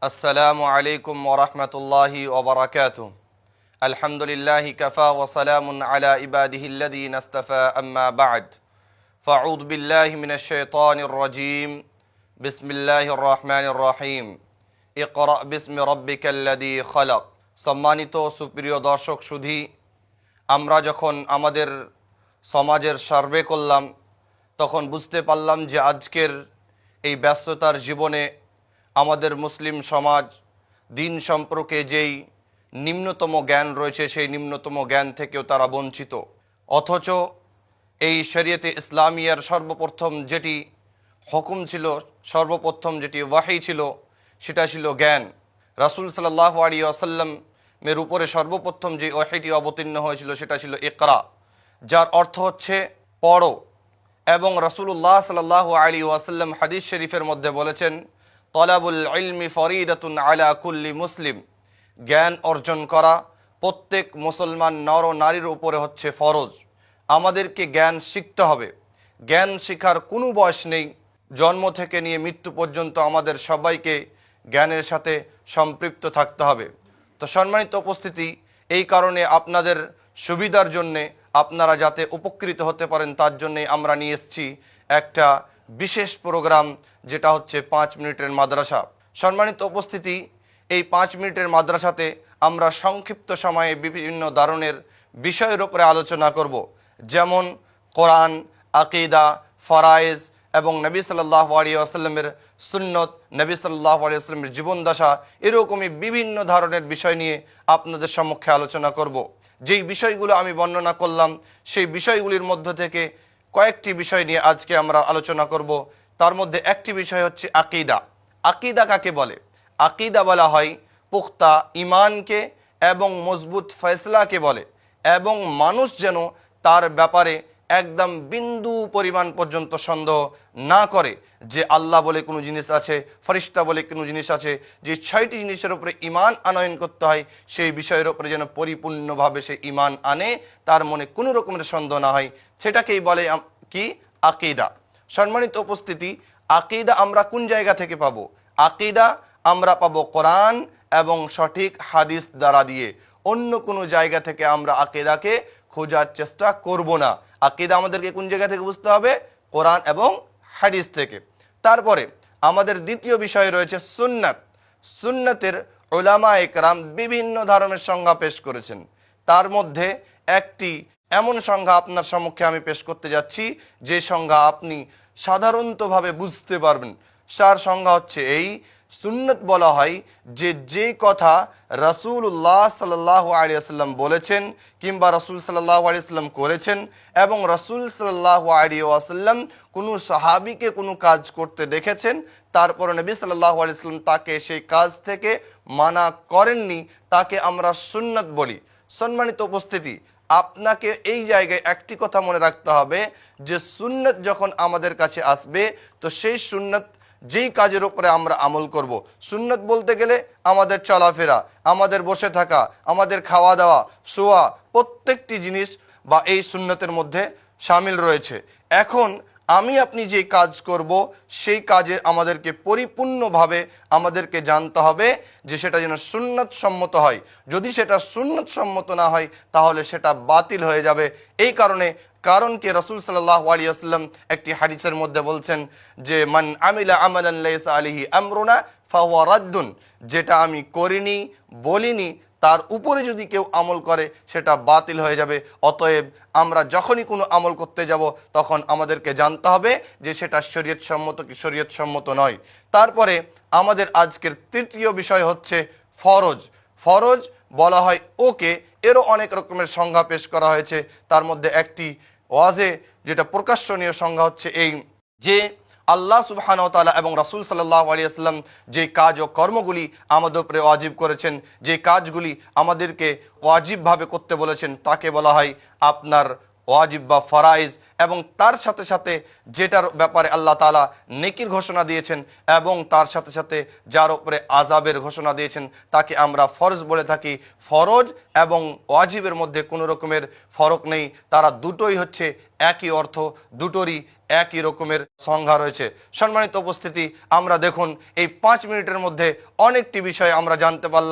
السلام عليكم ورحمة الله وبركاته. الحمد لله كفى وسلام على عباده الذين اصطفى أما بعد فأعوذ بالله من الشيطان الرجيم بسم الله الرحمن الرحيم اقرأ باسم ربك الذي خلق. সম্মানিত সুপ্রিয় দর্শক সুধী, আমরা যখন আমাদের সমাজের সার্ভে করলাম তখন বুঝতে পারলাম যে আজকের এই ব্যস্ততার জীবনে আমাদের মুসলিম সমাজ দিন সম্পর্কে যেই নিম্নতম জ্ঞান রয়েছে সেই নিম্নতম জ্ঞান থেকেও তারা বঞ্চিত। অথচ এই শরিয়তে ইসলামিয়ার সর্বপ্রথম যেটি হুকুম ছিল, সর্বপ্রথম যেটি ওয়াহি ছিল, সেটা ছিল জ্ঞান। রাসূল সাল্লাল্লাহু আলাইহি ওয়াসাল্লামের উপরে সর্বপ্রথম যে ওয়াহিটি অবতীর্ণ হয়েছিল সেটা ছিল ইকরা, যার অর্থ হচ্ছে পড়ো। এবং রাসূলুল্লাহ সাল্লাল্লাহু আলাইহি ওয়াসাল্লাম হাদিস শরীফের মধ্যে বলেছেন, তলাবুল ইলমি ফরিদাতুন আলা কুল্লি মুসলিম, জ্ঞান অর্জন করা প্রত্যেক মুসলমান নর ও নারীর উপরে হচ্ছে ফরজ। আমাদেরকে জ্ঞান শিখতে হবে। জ্ঞান শেখার কোনো বয়স নেই, জন্ম থেকে নিয়ে মৃত্যু পর্যন্ত আমাদের সবাইকে জ্ঞানের সাথে সম্পৃক্ত থাকতে হবে। তো সম্মানিত উপস্থিতি, এই কারণে আপনাদের সুবিধার জন্যে, আপনারা যাতে উপকৃত হতে পারেন তার জন্যে আমরা নিয়ে এসেছি একটা বিশেষ প্রোগ্রাম, যেটা হচ্ছে 5 মিনিটের মাদ্রাসা। সম্মানিত উপস্থিতি, এই 5 মিনিটের মাদ্রাসাতে আমরা সংক্ষিপ্ত সময়ে বিভিন্ন ধরনের বিষয়ের উপরে আলোচনা করব, যেমন কোরআন, আকিদা, ফরায়েজ এবং নবী সাল্লাল্লাহু আলাইহি ওয়াসাল্লামের সুন্নত, নবী সাল্লাল্লাহু আলাইহি ওয়াসাল্লামের জীবনদশা, এরকমই বিভিন্ন ধরনের বিষয় নিয়ে আপনাদের সম্মুখে আলোচনা করব। যেই বিষয়গুলো আমি বর্ণনা করলাম সেই বিষয়গুলির মধ্য থেকে কয়েকটি বিষয় নিয়ে আজকে আমরা আলোচনা করব। তার মধ্যে একটি বিষয় হচ্ছে আকিদা। আকিদা কাকে বলে? আকিদা বলা হয় পুখতা ইমানকে এবং মজবুত ফয়সলাকে বলে, এবং মানুষ যেন তার ব্যাপারে একদম বিন্দু পরিমাণ পর্যন্ত সন্দেহ না করে যে আল্লাহ বলে কোনো জিনিস আছে, ফেরেশতা বলে কোনো জিনিস আছে। যে 6টি জিনিসের উপরে ঈমান আনয়ন করতে হয় সেই বিষয়ের উপরে যেন পরিপূর্ণভাবে সে ঈমান আনে, তার মনে কোনো রকমের সন্দেহ না হয়, সেটাকেই বলে কি? আকিদা। সম্মানিত উপস্থিতি, আকিদা আমরা কোন জায়গা থেকে পাবো? আকিদা আমরা পাবো কোরআন এবং সঠিক হাদিস দ্বারা দিয়ে। অন্য কোনো জায়গা থেকে আমরা আকিদাকে খোঁজার চেষ্টা করব না। আকিদা আমাদেরকে কোন জায়গা থেকে বুঝতে হবে? কোরআন এবং হাদিস থেকে। তারপরে আমাদের দ্বিতীয় বিষয় রয়েছে সুন্নাত। সুন্নাতের উলামায়ে কেরাম বিভিন্ন ধরনের সংজ্ঞা পেশ করেছেন। তার মধ্যে একটি এমন সংজ্ঞা আপনার সম্মুখে আমি পেশ করতে যাচ্ছি যে সংজ্ঞা আপনি সাধারণতভাবে বুঝতে পারবেন। তার সংজ্ঞা হচ্ছে এই: সুন্নত বলা হয় যে কথা রাসূলুল্লাহ সাল্লাল্লাহু আলাইহি ওয়াসাল্লাম বলেছেন কিংবা রাসূল সাল্লাল্লাহু আলাইহি ওয়াসাল্লাম করেছেন, এবং রাসূল সাল্লাল্লাহু আলাইহি ওয়াসাল্লাম কোনো সাহাবীকে কোনো কাজ করতে দেখেছেন, তারপর নবী সাল্লাল্লাহু আলাইহি ওয়াসাল্লাম তাকে সেই কাজ থেকে মানা করেননি, তাকে আমরা সুন্নত বলি। সম্মানিত উপস্থিতি, আপনাকে এই জায়গায় একটি কথা মনে রাখতে হবে যে সুন্নত যখন আমাদের কাছে আসবে তো সেই সুন্নত যেই কাজের উপরে আমরা আমল করব। সুন্নত বলতে গেলে আমাদের চলাফেরা, আমাদের বসে থাকা, আমাদের খাওয়া দাওয়া, শোয়া, প্রত্যেকটি জিনিস বা এই সুন্নতের মধ্যে শামিল রয়েছে। এখন আমি আপনি যে কাজ করব সেই কাজে আমাদেরকে পরিপূর্ণভাবে আমাদেরকে জানতে হবে যে সেটা যেন সুন্নত সম্মত হয়। যদি সেটা সুন্নত সম্মত না হয় তাহলে সেটা বাতিল হয়ে যাবে। এই কারণ কি রাসূল সাল্লাল্লাহু আলাইহি ওয়াসাল্লাম একটি হাদিসের মধ্যে বলছেন যে মান আমিলা আমালান লাইসা আলাইহি আমরুনা ফাহুয়া রাদ্দুন, যেটা আমি করিনি, বলিনি, তার উপরে যদি কেউ আমল করে সেটা বাতিল হয়ে যাবে। অতএব আমরা যখনই কোনো আমল করতে যাব তখন আমাদেরকে জানতে হবে যে সেটা শরীয়ত সম্মত কি শরীয়ত সম্মত নয়। তারপরে আমাদের আজকের তৃতীয় বিষয় হচ্ছে ফরজ। ফরজ বলা হয় ওকে, এরও অনেক রকমের সংজ্ঞা পেশ করা হয়েছে। তার মধ্যে একটি ওয়াজে যেটা প্রকাশনীয় সংজ্ঞা হচ্ছে এই যে আল্লাহ সুবহানাহু ওয়া তাআলা এবং রাসূল সাল্লাল্লাহু আলাইহি ওয়াসাল্লাম যে কাজ ও কর্মগুলি আমাদের উপরে ওয়াজিব করেছেন, যে কাজগুলি আমাদেরকে ওয়াজিবভাবে করতে বলেছেন, তাকে বলা হয় আপনার ওয়াজিব বা ফরাইজ, এবং তার সাথে সাথে যেটার ব্যাপারে আল্লাহ তাআলা নেকির ঘোষণা দিয়েছেন এবং তার সাথে সাথে যার উপরে আযাবের ঘোষণা দিয়েছেন তাকে আমরা ফরজ বলে থাকি। ফরজ এবং ওয়াজিবের মধ্যে কোনো রকমের ফরক নেই, তারা দুটোই হচ্ছে একই অর্থ, দুটোরই একই রকমের সংজ্ঞা রয়েছে। সম্মানিত উপস্থিতি, আমরা দেখুন এই 5 মিনিটের মধ্যে অনেকটি বিষয় আমরা জানতে পারলাম।